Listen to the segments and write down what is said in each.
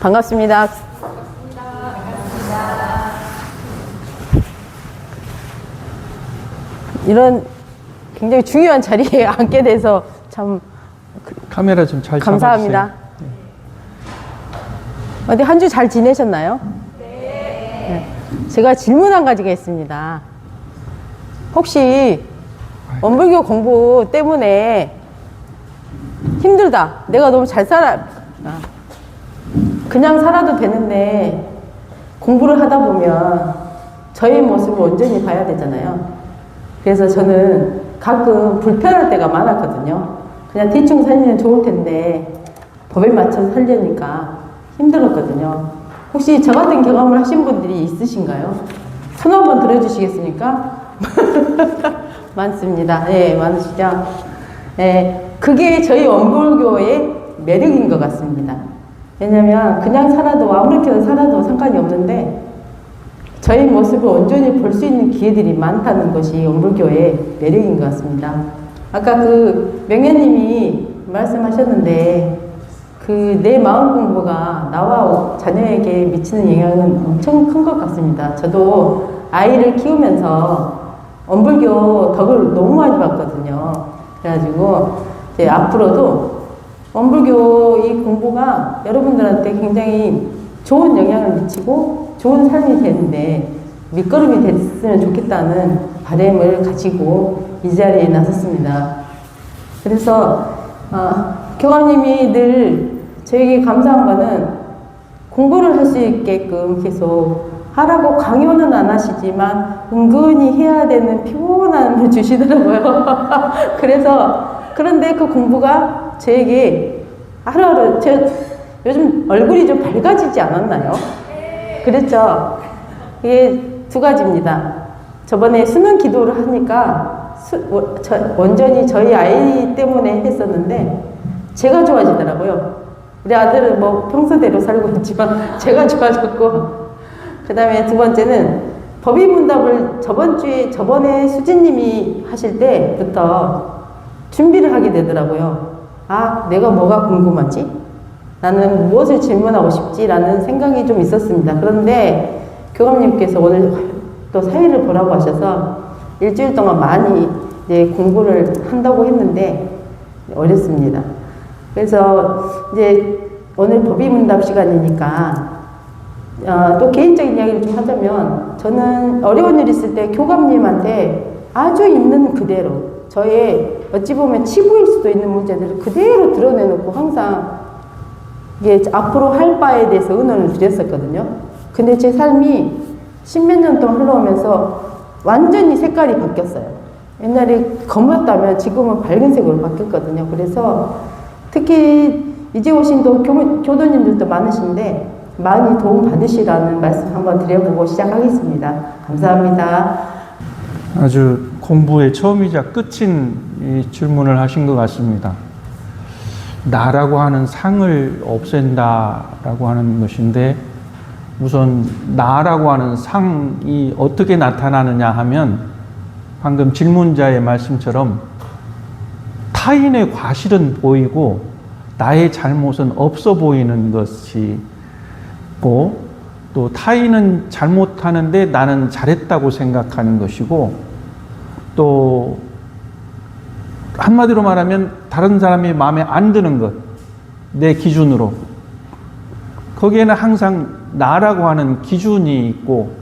반갑습니다. 이런 굉장히 중요한 자리에 앉게 돼서 참 카메라 좀 잘 감사합니다. 잡아주세요. 어디 한 주 잘 지내셨나요? 네. 제가 질문 한 가지가 있습니다. 혹시 원불교 공부 때문에 힘들다. 내가 너무 잘 살아. 그냥 살아도 되는데 공부를 하다 보면 저의 모습을 온전히 봐야 되잖아요. 그래서 저는 가끔 불편할 때가 많았거든요. 그냥 대충 살면 좋을 텐데 법에 맞춰서 살려니까 힘들었거든요. 혹시 저 같은 경험을 하신 분들이 있으신가요? 손 한번 들어주시겠습니까? 많습니다. 네, 많으시죠? 네, 그게 저희 원불교의 매력인 것 같습니다. 왜냐면 그냥 살아도 아무렇게나 살아도 상관이 없는데 저희 모습을 온전히 볼 수 있는 기회들이 많다는 것이 원불교의 매력인 것 같습니다. 아까 그 명예님이 말씀하셨는데 그 내 마음 공부가 나와 자녀에게 미치는 영향은 엄청 큰 것 같습니다. 저도 아이를 키우면서 원불교 덕을 너무 많이 봤거든요. 그래가지고 이제 앞으로도 원불교 이 공부가 여러분들한테 굉장히 좋은 영향을 미치고 좋은 삶이 되는데 밑거름이 됐으면 좋겠다는 바람을 가지고 이 자리에 나섰습니다. 그래서 교감님이 늘 저에게 감사한 거는 공부를 할 수 있게끔 계속 하라고 강요는 안 하시지만 은근히 해야 되는 피곤함을 주시더라고요. 그래서 그런데 그 공부가 저에게 하루하루 요즘 얼굴이 좀 밝아지지 않았나요? 그랬죠? 이게 두 가지입니다. 저번에 수능 기도를 하니까 온전히 저희 아이 때문에 했었는데 제가 좋아지더라고요. 우리 아들은 뭐 평소대로 살고 있지만 제가 좋아졌고, 그 다음에 두 번째는 법의문답을 저번에 수진님이 하실 때부터 준비를 하게 되더라고요. 아, 내가 뭐가 궁금하지? 나는 무엇을 질문하고 싶지? 라는 생각이 좀 있었습니다. 그런데 교감님께서 오늘 또 사회를 보라고 하셔서 일주일 동안 많이 이제 공부를 한다고 했는데 어렵습니다. 그래서 이제 오늘 법의문답 시간이니까 또 개인적인 이야기를 좀 하자면 저는 어려운 일 있을 때 교감님한테 아주 있는 그대로 저의 어찌 보면 치부일 수도 있는 문제들을 그대로 드러내놓고 항상 이게 앞으로 할 바에 대해서 의논을 드렸었거든요. 근데 제 삶이 십몇 년 동안 흘러오면서 완전히 색깔이 바뀌었어요. 옛날에 검었다면 지금은 밝은 색으로 바뀌었거든요. 그래서 특히 이제 오신 교도님들도 많으신데 많이 도움 받으시라는 말씀 한번 드려보고 시작하겠습니다. 감사합니다. 아주 공부의 처음이자 끝인 이 질문을 하신 것 같습니다. 나라고 하는 상을 없앤다라고 하는 것인데, 우선 나라고 하는 상이 어떻게 나타나느냐 하면 방금 질문자의 말씀처럼 타인의 과실은 보이고 나의 잘못은 없어 보이는 것이고, 또 타인은 잘못하는데 나는 잘했다고 생각하는 것이고, 또 한마디로 말하면 다른 사람이 마음에 안 드는 것, 내 기준으로. 거기에는 항상 나라고 하는 기준이 있고,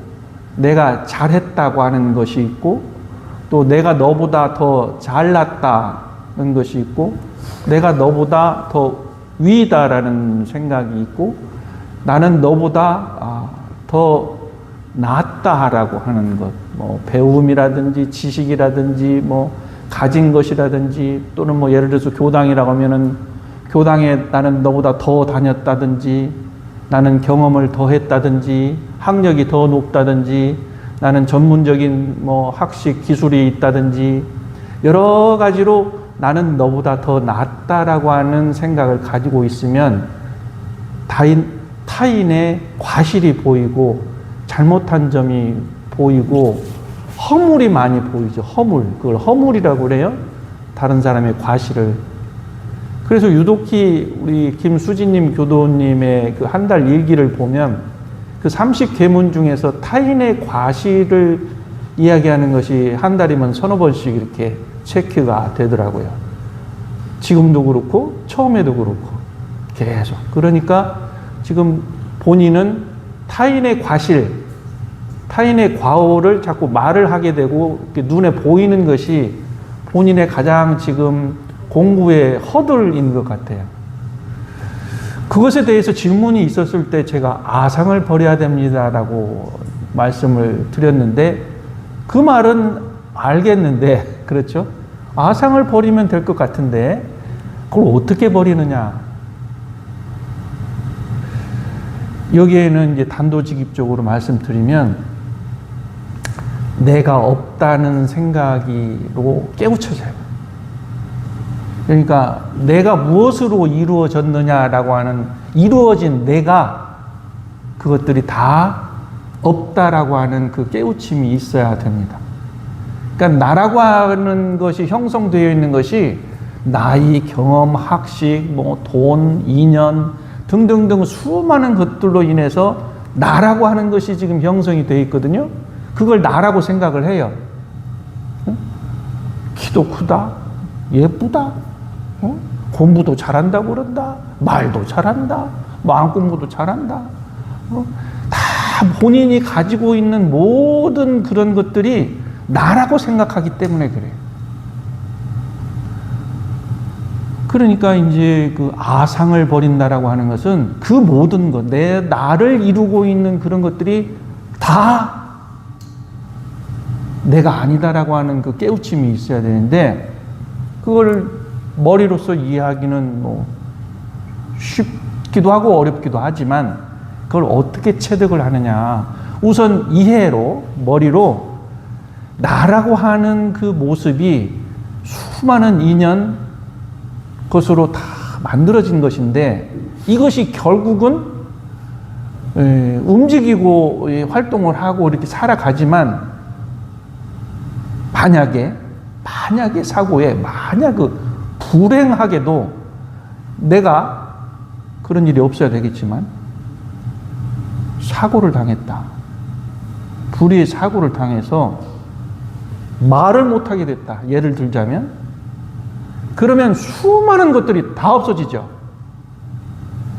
내가 잘했다고 하는 것이 있고, 또 내가 너보다 더 잘났다는 것이 있고, 내가 너보다 더 위다라는 생각이 있고, 나는 너보다 더 낫다라고 하는 것, 뭐 배움이라든지 지식이라든지 뭐 가진 것이라든지, 또는 뭐 예를 들어서 교당이라고 하면은 교당에 나는 너보다 더 다녔다든지, 나는 경험을 더 했다든지, 학력이 더 높다든지, 나는 전문적인 뭐 학식 기술이 있다든지, 여러 가지로 나는 너보다 더 낫다라고 하는 생각을 가지고 있으면 타인의 과실이 보이고 잘못한 점이 보이고 허물이 많이 보이죠. 허물. 그걸 허물이라고 그래요. 다른 사람의 과실을. 그래서 유독히 우리 김수진님 교도님의 그 한 달 일기를 보면 그 30계문 중에서 타인의 과실을 이야기하는 것이 한 달이면 서너 번씩 이렇게 체크가 되더라고요. 지금도 그렇고 처음에도 그렇고 계속. 그러니까 지금 본인은 타인의 과실, 타인의 과오를 자꾸 말을 하게 되고 눈에 보이는 것이 본인의 가장 지금 공부의 허들인 것 같아요. 그것에 대해서 질문이 있었을 때 제가 아상을 버려야 됩니다라고 말씀을 드렸는데 그 말은 알겠는데, 그렇죠? 아상을 버리면 될 것 같은데 그걸 어떻게 버리느냐? 여기에는 이제 단도직입적으로 말씀드리면 내가 없다는 생각으로 깨우쳐져요. 그러니까 내가 무엇으로 이루어졌느냐라고 하는 이루어진 내가 그것들이 다 없다라고 하는 그 깨우침이 있어야 됩니다. 그러니까 나라고 하는 것이 형성되어 있는 것이 나이, 경험, 학식, 뭐 돈, 인연 등등등 수많은 것들로 인해서 나라고 하는 것이 지금 형성이 되어 있거든요. 그걸 나라고 생각을 해요. 키도 크다, 예쁘다, 공부도 잘한다고 그런다, 말도 잘한다, 마음 공부도 잘한다. 다 본인이 가지고 있는 모든 그런 것들이 나라고 생각하기 때문에 그래요. 그러니까 이제 그 아상을 버린다라고 하는 것은 그 모든 것, 나를 이루고 있는 그런 것들이 다 내가 아니다라고 하는 그 깨우침이 있어야 되는데 그걸 머리로서 이해하기는 뭐 쉽기도 하고 어렵기도 하지만 그걸 어떻게 체득을 하느냐. 우선 이해로, 머리로 나라고 하는 그 모습이 수많은 인연 것으로 다 만들어진 것인데 이것이 결국은 움직이고 활동을 하고 이렇게 살아가지만 만약에 사고에 만약 불행하게도 내가 그런 일이 없어야 되겠지만 사고를 당했다. 불의의 사고를 당해서 말을 못하게 됐다. 예를 들자면 그러면 수많은 것들이 다 없어지죠.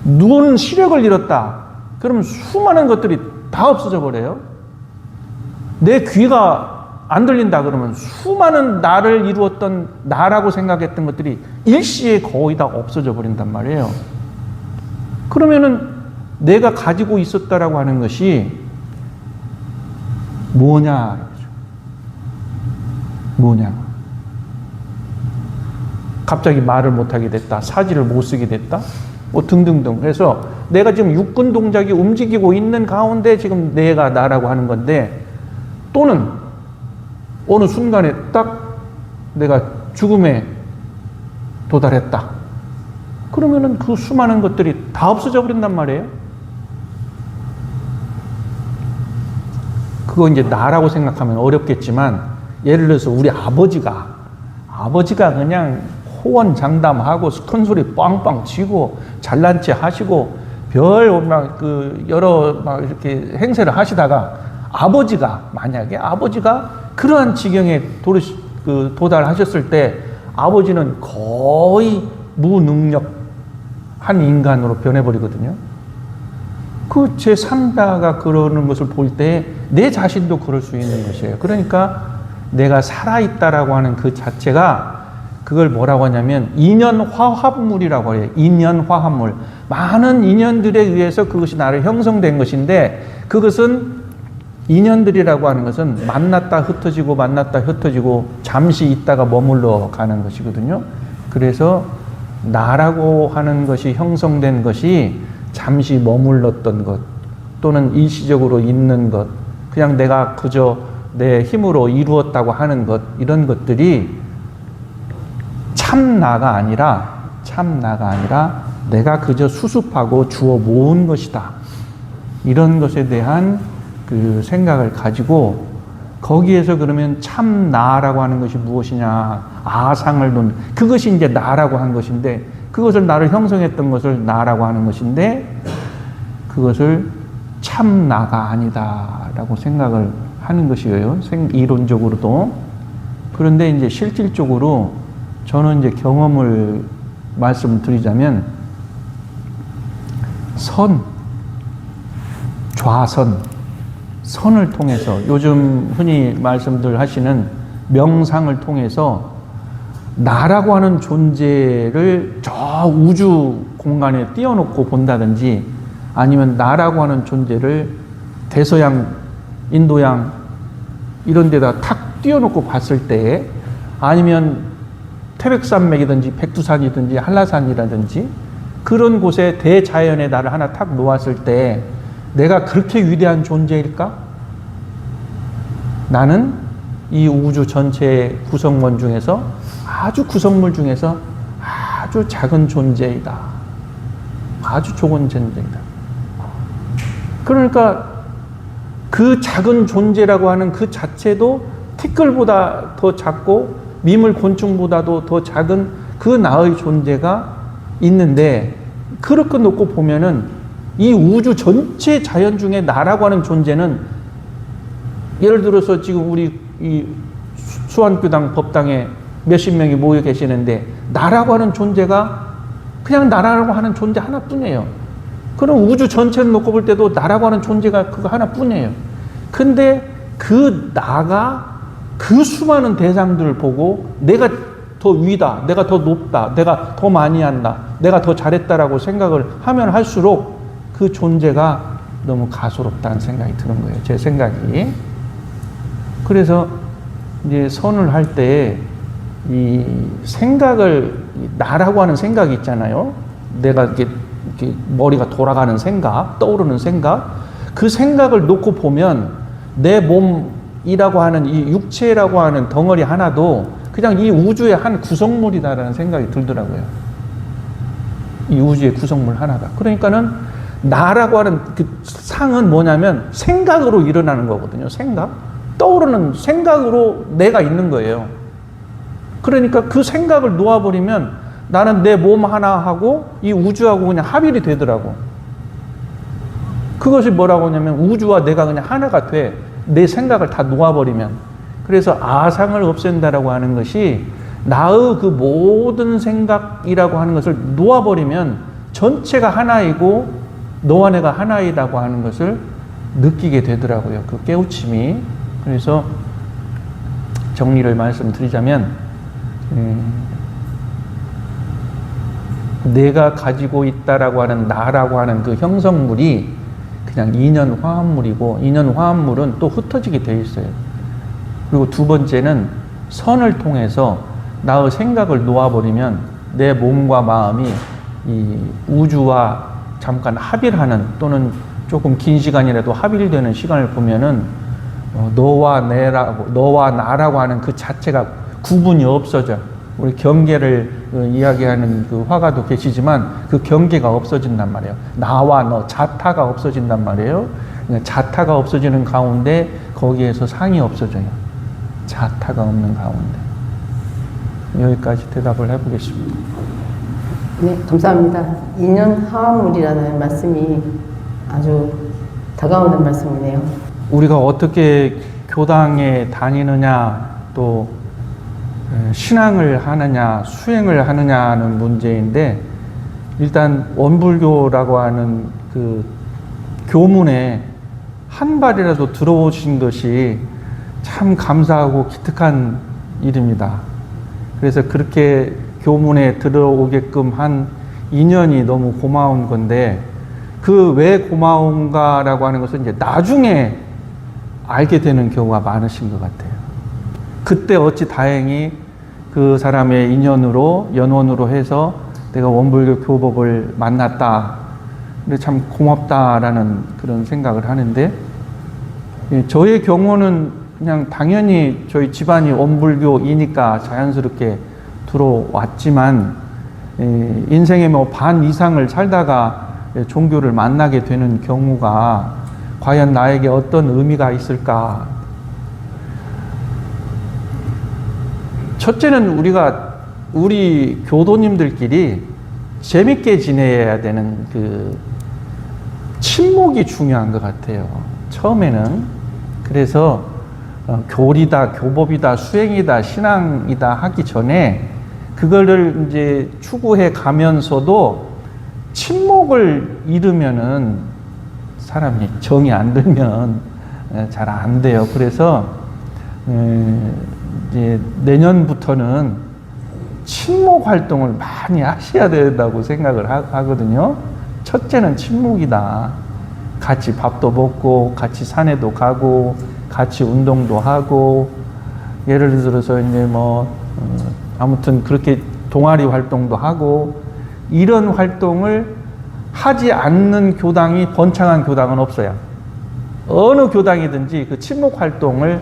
눈 시력을 잃었다. 그러면 수많은 것들이 다 없어져 버려요. 내 귀가 안 들린다 그러면 수많은 나를 이루었던 나라고 생각했던 것들이 일시에 거의 다 없어져 버린단 말이에요. 그러면은 내가 가지고 있었다라고 하는 것이 뭐냐? 갑자기 말을 못하게 됐다. 사지를 못 쓰게 됐다. 뭐 등등등. 그래서 내가 지금 육군 동작이 움직이고 있는 가운데 지금 내가 나라고 하는 건데 또는 어느 순간에 딱 내가 죽음에 도달했다. 그러면은 그 수많은 것들이 다 없어져 버린단 말이에요. 그거 이제 나라고 생각하면 어렵겠지만 예를 들어서 우리 아버지가 그냥 호언장담하고 큰 소리 빵빵 치고 잘난 체 하시고 여러 이렇게 행세를 하시다가 만약에 아버지가 그러한 지경에 도달하셨을 때 아버지는 거의 무능력한 인간으로 변해버리거든요. 그 제3자가 그러는 것을 볼 때 내 자신도 그럴 수 있는 것이에요. 그러니까 내가 살아있다라고 하는 그 자체가 그걸 뭐라고 하냐면 인연화합물이라고 해요. 인연화합물. 많은 인연들에 의해서 그것이 나를 형성된 것인데 그것은 인연들이라고 하는 것은 만났다 흩어지고 잠시 있다가 머물러 가는 것이거든요. 그래서 나라고 하는 것이 형성된 것이 잠시 머물렀던 것 또는 일시적으로 있는 것 그냥 내가 그저 내 힘으로 이루었다고 하는 것 이런 것들이 참 나가 아니라 내가 그저 수습하고 주워 모은 것이다. 이런 것에 대한 그 생각을 가지고 거기에서 그러면 참 나라고 하는 것이 무엇이냐 아상을 놓는 그것이 이제 나라고 한 것인데 그것을 나를 형성했던 것을 나라고 하는 것인데 그것을 참 나가 아니다라고 생각을 하는 것이에요. 이론적으로도. 그런데 이제 실질적으로 저는 이제 경험을 말씀드리자면 선, 좌선, 선을 통해서 요즘 흔히 말씀들 하시는 명상을 통해서 나라고 하는 존재를 저 우주 공간에 띄워놓고 본다든지 아니면 나라고 하는 존재를 대서양, 인도양 이런 데다 탁 띄워놓고 봤을 때 아니면 태백산맥이든지 백두산이든지 한라산이라든지 그런 곳에 대자연의 나를 하나 탁 놓았을 때 내가 그렇게 위대한 존재일까? 나는 이 우주 전체의 구성원 중에서 아주 구성물 중에서 아주 작은 존재이다. 아주 적은 존재이다. 그러니까 그 작은 존재라고 하는 그 자체도 티끌보다 더 작고 미물 곤충보다도 더 작은 그 나의 존재가 있는데 그렇게 놓고 보면은 이 우주 전체 자연 중에 나라고 하는 존재는 예를 들어서 지금 우리 이 수완교당 법당에 몇십 명이 모여 계시는데 나라고 하는 존재가 그냥 나라고 하는 존재 하나뿐이에요. 그럼 우주 전체를 놓고 볼 때도 나라고 하는 존재가 그거 하나뿐이에요. 근데 그 나가 그 수많은 대상들을 보고 내가 더 위다, 내가 더 높다, 내가 더 많이 한다, 내가 더 잘했다라고 생각을 하면 할수록 그 존재가 너무 가소롭다는 생각이 드는 거예요. 제 생각이. 그래서 이제 선을 할 때 이 생각을 나라고 하는 생각이 있잖아요. 내가 이렇게 머리가 돌아가는 생각, 떠오르는 생각, 그 생각을 놓고 보면 내 몸이라고 하는 이 육체라고 하는 덩어리 하나도 그냥 이 우주의 한 구성물이다라는 생각이 들더라고요. 이 우주의 구성물 하나다. 그러니까는 나라고 하는 그 상은 뭐냐면 생각으로 일어나는 거거든요. 생각. 떠오르는 생각으로 내가 있는 거예요. 그러니까 그 생각을 놓아버리면 나는 내 몸 하나하고 이 우주하고 그냥 합일이 되더라고. 그것이 뭐라고 하냐면 우주와 내가 그냥 하나가 돼. 내 생각을 다 놓아버리면. 그래서 아상을 없앤다라고 하는 것이 나의 그 모든 생각이라고 하는 것을 놓아버리면 전체가 하나이고 너와 내가 하나이라고 하는 것을 느끼게 되더라고요. 그 깨우침이. 그래서 정리를 말씀드리자면 내가 가지고 있다라고 하는 나라고 하는 그 형성물이 그냥 인연 화합물이고 인연 화합물은 또 흩어지게 돼 있어요. 그리고 두 번째는 선을 통해서 나의 생각을 놓아버리면 내 몸과 마음이 이 우주와 잠깐 합일하는 또는 조금 긴 시간이라도 합일되는 시간을 보면은 너와 나라고 하는 그 자체가 구분이 없어져. 우리 경계를 이야기하는 그 화가도 계시지만 그 경계가 없어진단 말이에요. 나와 너, 자타가 없어진단 말이에요. 자타가 없어지는 가운데 거기에서 상이 없어져요. 자타가 없는 가운데. 여기까지 대답을 해보겠습니다. 네, 감사합니다. 인연 화합물이라는 말씀이 아주 다가오는 말씀이네요. 우리가 어떻게 교당에 다니느냐 또 신앙을 하느냐 수행을 하느냐는 문제인데 일단 원불교라고 하는 그 교문에 한 발이라도 들어오신 것이 참 감사하고 기특한 일입니다. 그래서 그렇게 교문에 들어오게끔 한 인연이 너무 고마운 건데 그 왜 고마운가라고 하는 것은 이제 나중에 알게 되는 경우가 많으신 것 같아요. 그때 어찌 다행히 그 사람의 인연으로 연원으로 해서 내가 원불교 교법을 만났다. 근데 참 고맙다라는 그런 생각을 하는데 저의 경우는 그냥 당연히 저희 집안이 원불교이니까 자연스럽게 들어왔지만 인생의 뭐 반 이상을 살다가 종교를 만나게 되는 경우가 과연 나에게 어떤 의미가 있을까? 첫째는 우리 교도님들끼리 재밌게 지내야 되는 그 친목이 중요한 것 같아요. 처음에는. 그래서 교리다, 교법이다, 수행이다, 신앙이다 하기 전에 그거를 이제 추구해 가면서도 친목을 잃으면은 사람이 정이 안 들면 잘 안 돼요. 그래서 이제 내년부터는 친목 활동을 많이 하셔야 된다고 생각을 하거든요. 첫째는 친목이다. 같이 밥도 먹고, 같이 산에도 가고, 같이 운동도 하고, 예를 들어서 이제 뭐, 아무튼 그렇게 동아리 활동도 하고, 이런 활동을 하지 않는 교당이 번창한 교당은 없어요. 어느 교당이든지 그 친목 활동을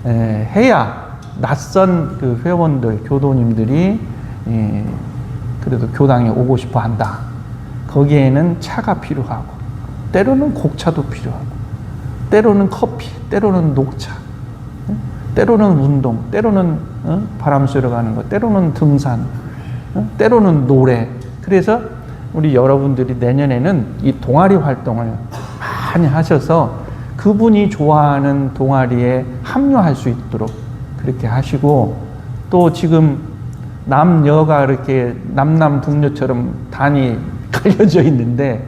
해야 낯선 그 회원들, 교도님들이 그래도 교당에 오고 싶어 한다. 거기에는 차가 필요하고, 때로는 곡차도 필요하고, 때로는 커피, 때로는 녹차, 때로는 운동, 때로는 바람 쐬러 가는 것, 때로는 등산, 때로는 노래. 그래서 우리 여러분들이 내년에는 이 동아리 활동을 많이 하셔서 그분이 좋아하는 동아리에 합류할 수 있도록 그렇게 하시고, 또 지금 남녀가 이렇게 남남북녀처럼 단이 갈려져 있는데,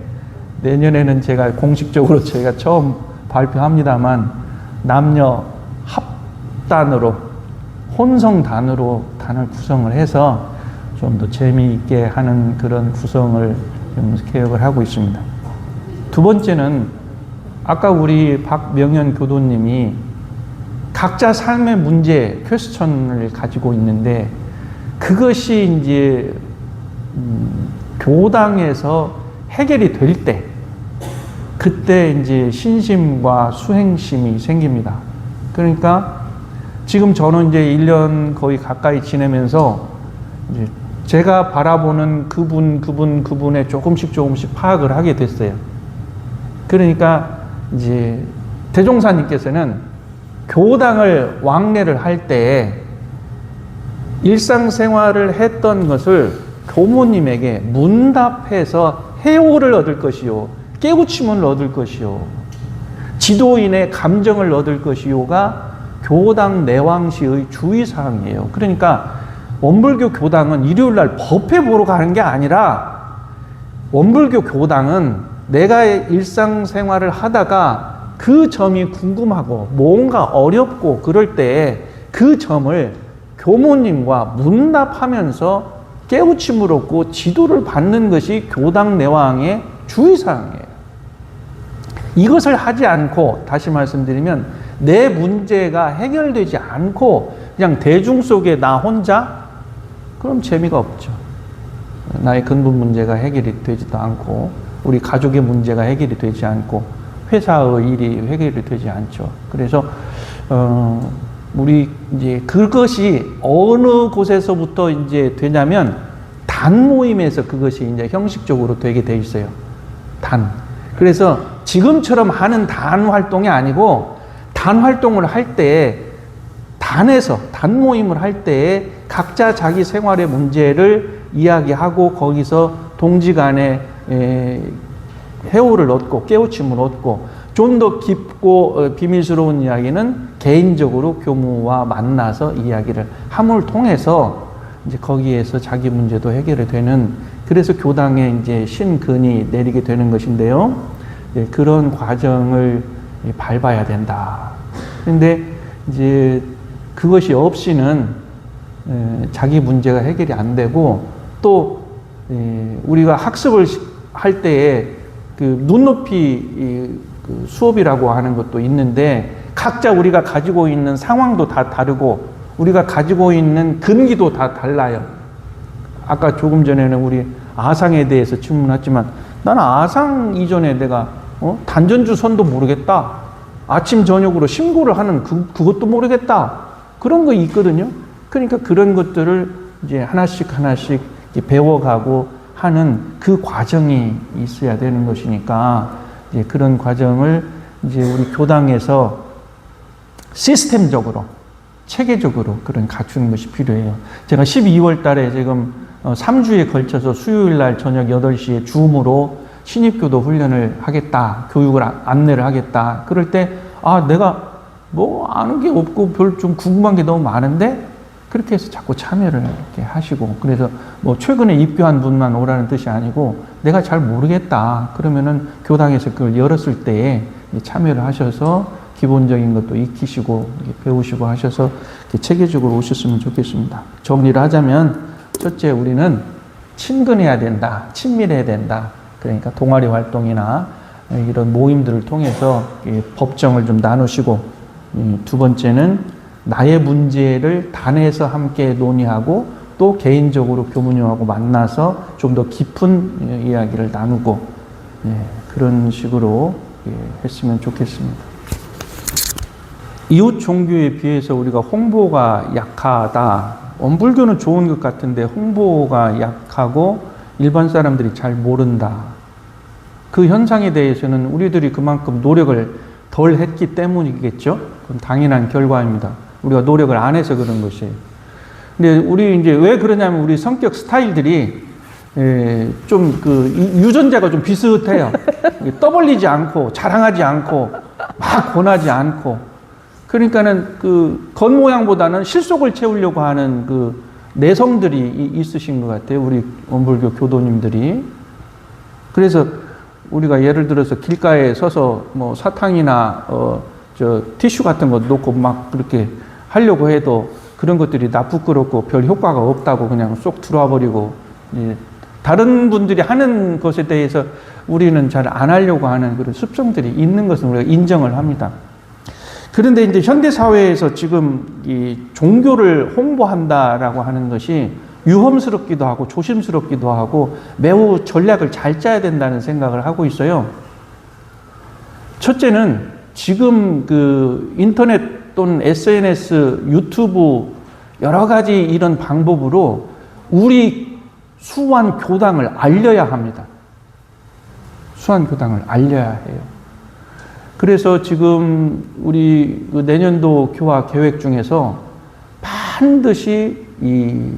내년에는 제가 공식적으로 저희가 처음 발표합니다만 남녀 합단으로, 혼성단으로 단을 구성을 해서 좀 더 재미있게 하는 그런 구성을 좀 계획을 하고 있습니다. 두 번째는 아까 우리 박명현 교도님이 각자 삶의 문제, 퀘스천을 가지고 있는데, 그것이 이제 교당에서 해결이 될 때, 그때 이제 신심과 수행심이 생깁니다. 그러니까 지금 저는 이제 1년 거의 가까이 지내면서 이제 제가 바라보는 그분에 조금씩 파악을 하게 됐어요. 그러니까 이제 대종사님께서는 교당을 왕래를 할 때 일상생활을 했던 것을 교모님에게 문답해서 해오를 얻을 것이요, 깨우침을 얻을 것이요, 지도인의 감정을 얻을 것이요가 교당 내왕시의 주의사항이에요. 그러니까 원불교 교당은 일요일날 법회 보러 가는 게 아니라, 원불교 교당은 내가 일상생활을 하다가 그 점이 궁금하고 뭔가 어렵고 그럴 때 그 점을 교모님과 문답하면서 깨우침을 얻고 지도를 받는 것이 교당 내왕의 주의사항이에요. 이것을 하지 않고, 다시 말씀드리면 내 문제가 해결되지 않고 그냥 대중 속에 나 혼자, 그럼 재미가 없죠. 나의 근본 문제가 해결이 되지도 않고, 우리 가족의 문제가 해결이 되지 않고, 회사의 일이 해결이 되지 않죠. 그래서 우리 이제 그것이 어느 곳에서부터 이제 되냐면 단 모임에서 그것이 이제 형식적으로 되게 돼 있어요. 단. 그래서 지금처럼 하는 단 활동이 아니고, 단 활동을 할 때 단에서, 단 모임을 할 때에 각자 자기 생활의 문제를 이야기하고 거기서 동지간에 해오를 얻고 깨우침을 얻고, 좀 더 깊고 비밀스러운 이야기는 개인적으로 교무와 만나서 이야기를 함을 통해서 이제 거기에서 자기 문제도 해결이 되는, 그래서 교당에 이제 신근이 내리게 되는 것인데요. 그런 과정을 밟아야 된다. 근데 이제 그것이 없이는 자기 문제가 해결이 안 되고, 또 우리가 학습을 할 때에 그 눈높이 그 수업이라고 하는 것도 있는데, 각자 우리가 가지고 있는 상황도 다 다르고 우리가 가지고 있는 근기도 다 달라요. 아까 조금 전에는 우리 아상에 대해서 질문했지만, 나는 아상 이전에 내가 단전주 선도 모르겠다, 아침 저녁으로 심고를 하는 그것도 모르겠다, 그런 거 있거든요. 그러니까 그런 것들을 이제 하나씩 배워가고 하는 그 과정이 있어야 되는 것이니까, 이제 그런 과정을 이제 우리 교당에서 시스템적으로, 체계적으로 그런 갖추는 것이 필요해요. 제가 12월 달에 지금 3주에 걸쳐서 수요일 날 저녁 8시에 줌으로 신입교도 훈련을 하겠다. 교육을 안내를 하겠다. 그럴 때 내가 뭐 아는 게 없고 별 좀 궁금한 게 너무 많은데 그렇게 해서 자꾸 참여를 이렇게 하시고, 그래서 뭐 최근에 입교한 분만 오라는 뜻이 아니고 내가 잘 모르겠다 그러면은 교당에서 그걸 열었을 때에 참여를 하셔서 기본적인 것도 익히시고 배우시고 하셔서 체계적으로 오셨으면 좋겠습니다. 정리를 하자면, 첫째, 우리는 친근해야 된다, 친밀해야 된다. 그러니까 동아리 활동이나 이런 모임들을 통해서 법정을 좀 나누시고, 두 번째는 나의 문제를 단에서 함께 논의하고 또 개인적으로 교무님하고 만나서 좀 더 깊은 이야기를 나누고, 그런 식으로 했으면 좋겠습니다. 이웃 종교에 비해서 우리가 홍보가 약하다. 원불교는 좋은 것 같은데 홍보가 약하고 일반 사람들이 잘 모른다. 그 현상에 대해서는 우리들이 그만큼 노력을 덜 했기 때문이겠죠. 그건 당연한 결과입니다. 우리가 노력을 안 해서 그런 것이에요. 근데 우리 이제 왜 그러냐면 우리 성격 스타일들이 좀 유전자가 좀 비슷해요. 떠벌리지 않고 자랑하지 않고 막 권하지 않고, 그러니까는 그 겉모양보다는 실속을 채우려고 하는 그 내성들이 있으신 것 같아요. 우리 원불교 교도님들이. 그래서 우리가 예를 들어서 길가에 서서 뭐 사탕이나 티슈 같은 거 놓고 막 그렇게 하려고 해도 그런 것들이 나 부끄럽고 별 효과가 없다고 그냥 쏙 들어와 버리고, 다른 분들이 하는 것에 대해서 우리는 잘 안 하려고 하는 그런 습성들이 있는 것은 우리가 인정을 합니다. 그런데 이제 현대 사회에서 지금 이 종교를 홍보한다라고 하는 것이 유험스럽기도 하고 조심스럽기도 하고 매우 전략을 잘 짜야 된다는 생각을 하고 있어요. 첫째는 지금 그 인터넷 또는 SNS, 유튜브 여러 가지 이런 방법으로 우리 수완 교당을 알려야 합니다. 수완 교당을 알려야 해요. 그래서 지금 우리 내년도 교화 계획 중에서 반드시 이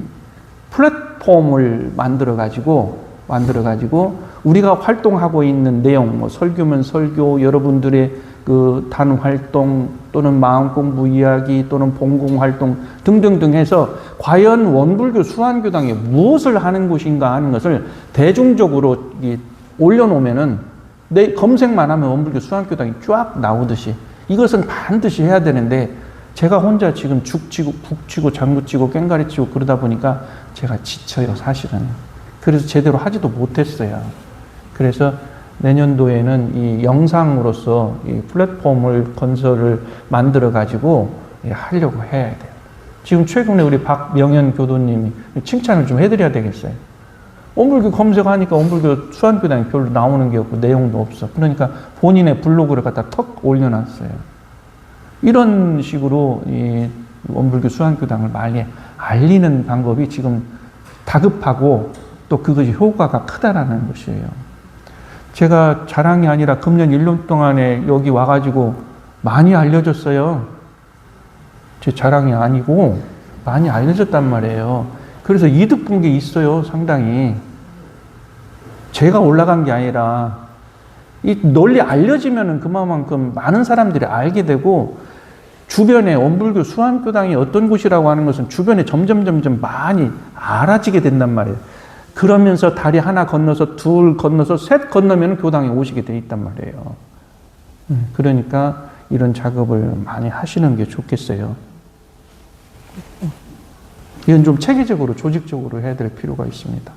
플랫폼을 만들어 가지고 우리가 활동하고 있는 내용, 뭐 설교면 설교, 여러분들의 그 단 활동 또는 마음 공부 이야기 또는 봉공 활동 등등등 해서 과연 원불교 수완교당이 무엇을 하는 곳인가 하는 것을 대중적으로 올려놓으면은 내 검색만 하면 원불교 수완교당이 쫙 나오듯이 이것은 반드시 해야 되는데, 제가 혼자 지금 죽치고 북치고 장구치고 꽹가리치고 그러다 보니까 제가 지쳐요, 사실은. 그래서 제대로 하지도 못했어요. 그래서 내년도에는 이 영상으로서 이 플랫폼을 건설을 만들어 가지고 하려고 해야 돼요. 지금 최근에 우리 박명현 교도님이 칭찬을 좀 해드려야 되겠어요. 원불교 검색하니까 원불교 수완교당이 별로 나오는 게 없고 내용도 없어. 그러니까 본인의 블로그를 갖다 턱 올려놨어요. 이런 식으로 이 원불교 수완교당을 많이 알리는 방법이 지금 다급하고 또 그것이 효과가 크다라는 것이에요. 제가 자랑이 아니라 금년 1년 동안에 여기 와가지고 많이 알려줬어요. 제 자랑이 아니고 많이 알려줬단 말이에요. 그래서 이득 본 게 있어요, 상당히. 제가 올라간 게 아니라 이 널리 알려지면은 그만큼 많은 사람들이 알게 되고, 주변에 원불교 수완교당이 어떤 곳이라고 하는 것은 주변에 점점 많이 알아지게 된단 말이에요. 그러면서 다리 하나 건너서 둘 건너서 셋 건너면 교당에 오시게 돼 있단 말이에요. 그러니까 이런 작업을 많이 하시는 게 좋겠어요. 이건 좀 체계적으로 조직적으로 해야 될 필요가 있습니다.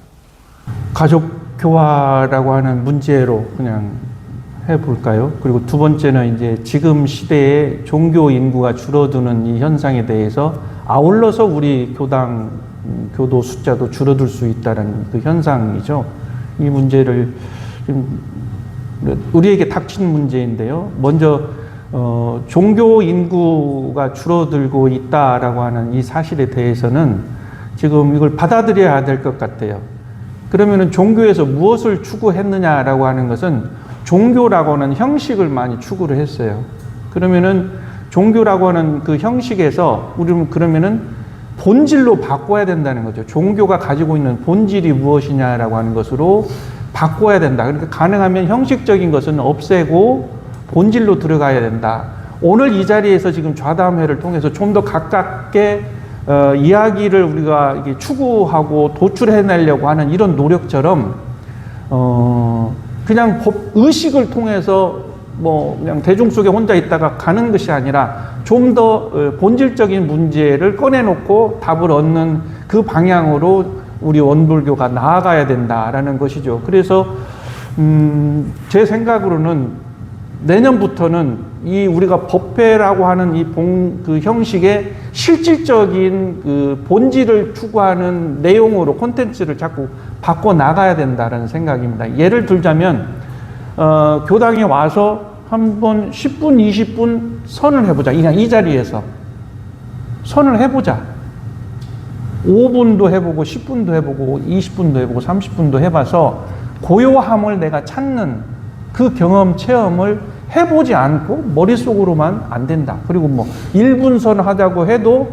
가족 교화라고 하는 문제로 그냥 해볼까요? 그리고 두 번째는 이제 지금 시대에 종교 인구가 줄어드는 이 현상에 대해서 아울러서 우리 교도 숫자도 줄어들 수 있다는 그 현상이죠. 이 문제를 우리에게 닥친 문제인데요. 먼저 종교 인구가 줄어들고 있다라고 하는 이 사실에 대해서는 지금 이걸 받아들여야 될 것 같아요. 그러면은 종교에서 무엇을 추구했느냐라고 하는 것은 종교라고 하는 형식을 많이 추구를 했어요. 그러면은 종교라고 하는 그 형식에서 우리는 그러면은 본질로 바꿔야 된다는 거죠. 종교가 가지고 있는 본질이 무엇이냐라고 하는 것으로 바꿔야 된다. 그러니까 가능하면 형식적인 것은 없애고 본질로 들어가야 된다. 오늘 이 자리에서 지금 좌담회를 통해서 좀 더 가깝게 이야기를 우리가 이게 추구하고 도출해내려고 하는 이런 노력처럼 그냥 의식을 통해서 뭐 그냥 대중 속에 혼자 있다가 가는 것이 아니라 좀 더 본질적인 문제를 꺼내놓고 답을 얻는 그 방향으로 우리 원불교가 나아가야 된다라는 것이죠. 그래서 제 생각으로는 내년부터는 이 우리가 법회라고 하는 그 형식의 실질적인 그 본질을 추구하는 내용으로 콘텐츠를 자꾸 바꿔 나가야 된다라는 생각입니다. 예를 들자면 교당에 와서 한번 10분, 20분 선을 해보자. 그냥 이 자리에서 선을 해보자. 5분도 해보고 10분도 해보고 20분도 해보고 30분도 해봐서 고요함을 내가 찾는 그 경험 체험을 해보지 않고 머릿속으로만 안 된다. 그리고 뭐 1분 선 하자고 해도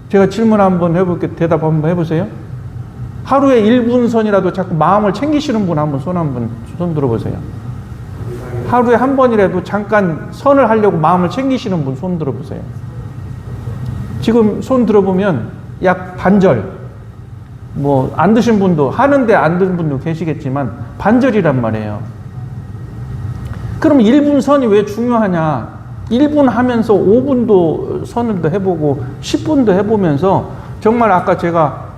제가 질문 한번 해볼게요. 대답 한번 해보세요. 하루에 1분 선이라도 자꾸 마음을 챙기시는 분 한번 손 들어보세요. 하루에 한 번이라도 잠깐 선을 하려고 마음을 챙기시는 분 손 들어보세요. 지금 손 들어보면 약 반절, 뭐 안 드신 분도 하는데 안 드신 분도 계시겠지만 반절이란 말이에요. 그럼 1분 선이 왜 중요하냐? 1분 하면서 5분도 선을 해보고 10분도 해보면서 정말 아까 제가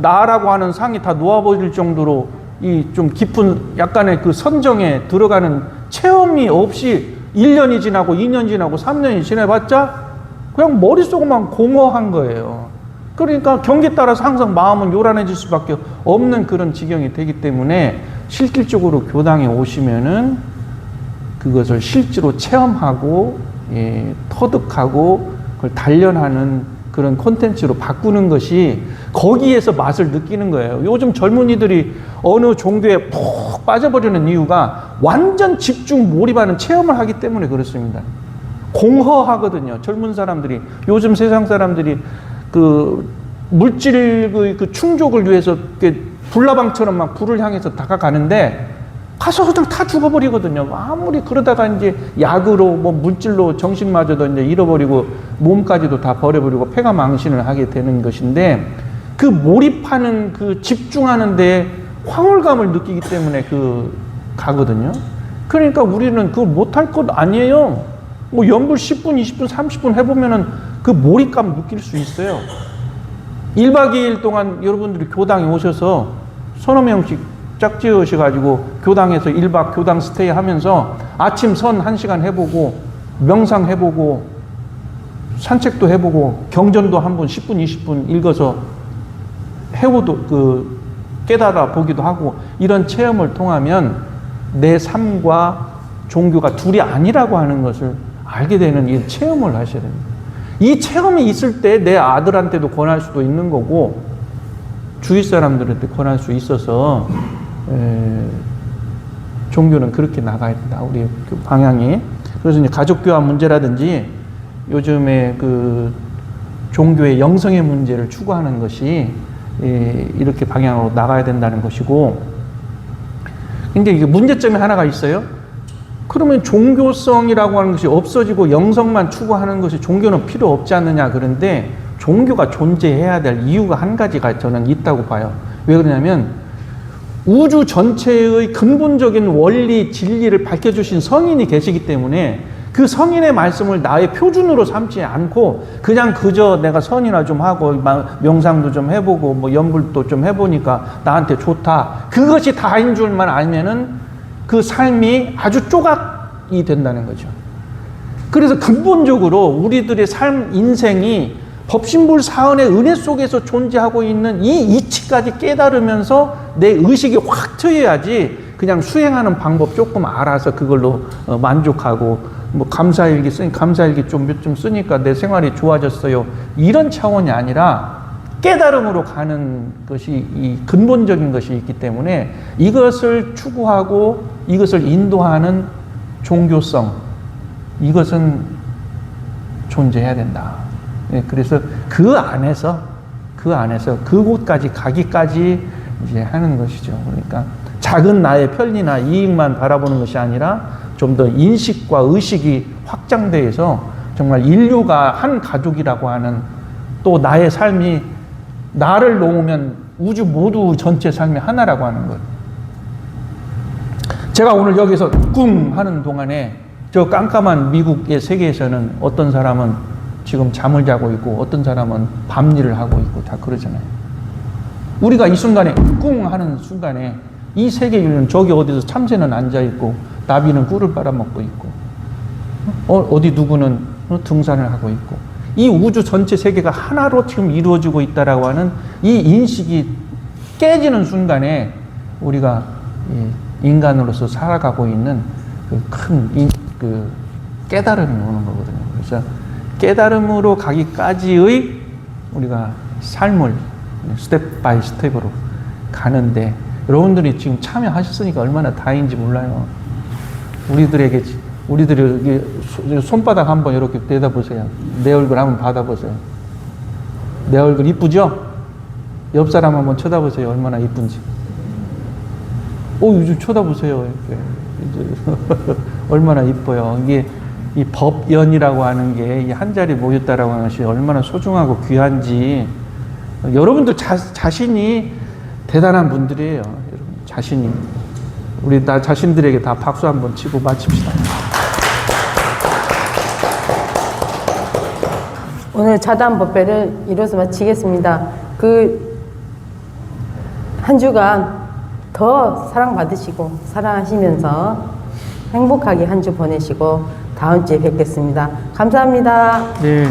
나라고 하는 상이 다 놓아버릴 정도로 이 좀 깊은 약간의 그 선정에 들어가는 체험이 없이 1년이 지나고 2년 지나고 3년이 지나봤자 그냥 머릿속만 공허한 거예요. 그러니까 경기에 따라서 항상 마음은 요란해질 수밖에 없는 그런 지경이 되기 때문에 실질적으로 교당에 오시면은 그것을 실제로 체험하고 터득하고 그걸 단련하는 그런 콘텐츠로 바꾸는 것이 거기에서 맛을 느끼는 거예요. 요즘 젊은이들이 어느 종교에 푹 빠져버리는 이유가 완전 집중 몰입하는 체험을 하기 때문에 그렇습니다. 공허하거든요. 젊은 사람들이, 요즘 세상 사람들이 그 물질 그 충족을 위해서 불나방처럼 막 불을 향해서 다가가는데 가서 그냥 다 죽어버리거든요. 아무리 그러다가 이제 약으로 뭐 물질로 정신마저도 이제 잃어버리고 몸까지도 다 버려버리고 폐가 망신을 하게 되는 것인데 그 몰입하는 그 집중하는 데 황홀감을 느끼기 때문에 가거든요. 그러니까 우리는 그걸 못할 것 아니에요. 뭐 연불 10분, 20분, 30분 해보면은 그 몰입감 느낄 수 있어요. 1박 2일 동안 여러분들이 교당에 오셔서 서너 명씩 짝지으셔가지고 교당에서 1박 교당 스테이 하면서 아침 선 1시간 해보고 명상 해보고 산책도 해보고 경전도 한번 10분, 20분 읽어서 해오도 깨달아 보기도 하고 이런 체험을 통하면 내 삶과 종교가 둘이 아니라고 하는 것을 알게 되는 이 체험을 하셔야 됩니다. 이 체험이 있을 때 내 아들한테도 권할 수도 있는 거고 주위 사람들한테 권할 수 있어서 종교는 그렇게 나가야 된다. 우리 그 방향이. 그래서 이제 가족교화 문제라든지 요즘에 그 종교의 영성의 문제를 추구하는 것이 이렇게 방향으로 나가야 된다는 것이고, 근데 이게 문제점이 하나가 있어요. 그러면 종교성이라고 하는 것이 없어지고 영성만 추구하는 것이 종교는 필요 없지 않느냐. 그런데 종교가 존재해야 될 이유가 한 가지가 저는 있다고 봐요. 왜 그러냐면 우주 전체의 근본적인 원리, 진리를 밝혀주신 성인이 계시기 때문에 그 성인의 말씀을 나의 표준으로 삼지 않고 그냥 그저 내가 선이나 좀 하고 명상도 좀 해보고 뭐 연불도 좀 해보니까 나한테 좋다. 그것이 다인 줄만 알면은 그 삶이 아주 조각이 된다는 거죠. 그래서 근본적으로 우리들의 삶, 인생이 법신불 사은의 은혜 속에서 존재하고 있는 이 이치까지 깨달으면서 내 의식이 확 트여야지 그냥 수행하는 방법 조금 알아서 그걸로 만족하고 뭐 감사일기 쓰니 감사일기 좀 쓰니까 내 생활이 좋아졌어요. 이런 차원이 아니라 깨달음으로 가는 것이 이 근본적인 것이 있기 때문에 이것을 추구하고 이것을 인도하는 종교성, 이것은 존재해야 된다. 네, 그래서 그 안에서 그곳까지 가기까지 이제 하는 것이죠. 그러니까 작은 나의 편리나 이익만 바라보는 것이 아니라 좀 더 인식과 의식이 확장돼서 정말 인류가 한 가족이라고 하는, 또 나의 삶이 나를 놓으면 우주 모두 전체 삶이 하나라고 하는 것. 제가 오늘 여기서 꿍 하는 동안에 저 깜깜한 미국의 세계에서는 어떤 사람은 지금 잠을 자고 있고 어떤 사람은 밤일을 하고 있고 다 그러잖아요. 우리가 이 순간에 꿍 하는 순간에 이 세계 인류는 저기 어디서 참새는 앉아있고 나비는 꿀을 빨아먹고 있고 어디 누구는 등산을 하고 있고 이 우주 전체 세계가 하나로 지금 이루어지고 있다라고 하는 이 인식이 깨지는 순간에 우리가 인간으로서 살아가고 있는 그 큰 깨달음이 오는 거거든요. 그래서 깨달음으로 가기까지의 우리가 삶을 스텝 바이 스텝으로 가는데 여러분들이 지금 참여하셨으니까 얼마나 다행인지 몰라요. 우리들이 손바닥 한번 이렇게 내다보세요. 내 얼굴 한번 받아보세요. 내 얼굴 이쁘죠? 옆 사람 한번 쳐다보세요. 얼마나 이쁜지. 요즘 쳐다보세요. 이렇게. 얼마나 이뻐요. 이게 이 법연이라고 하는 게 이 한 자리 모였다라고 하는 것이 얼마나 소중하고 귀한지 여러분들 자신이 대단한 분들이에요. 여러분 자신이. 우리 나 자신들에게 다 박수 한번 치고 마칩시다. 오늘 자단 법회를 이로써 마치겠습니다. 한 주간 더 사랑받으시고 사랑하시면서 행복하게 한 주 보내시고 다음 주에 뵙겠습니다. 감사합니다. 네.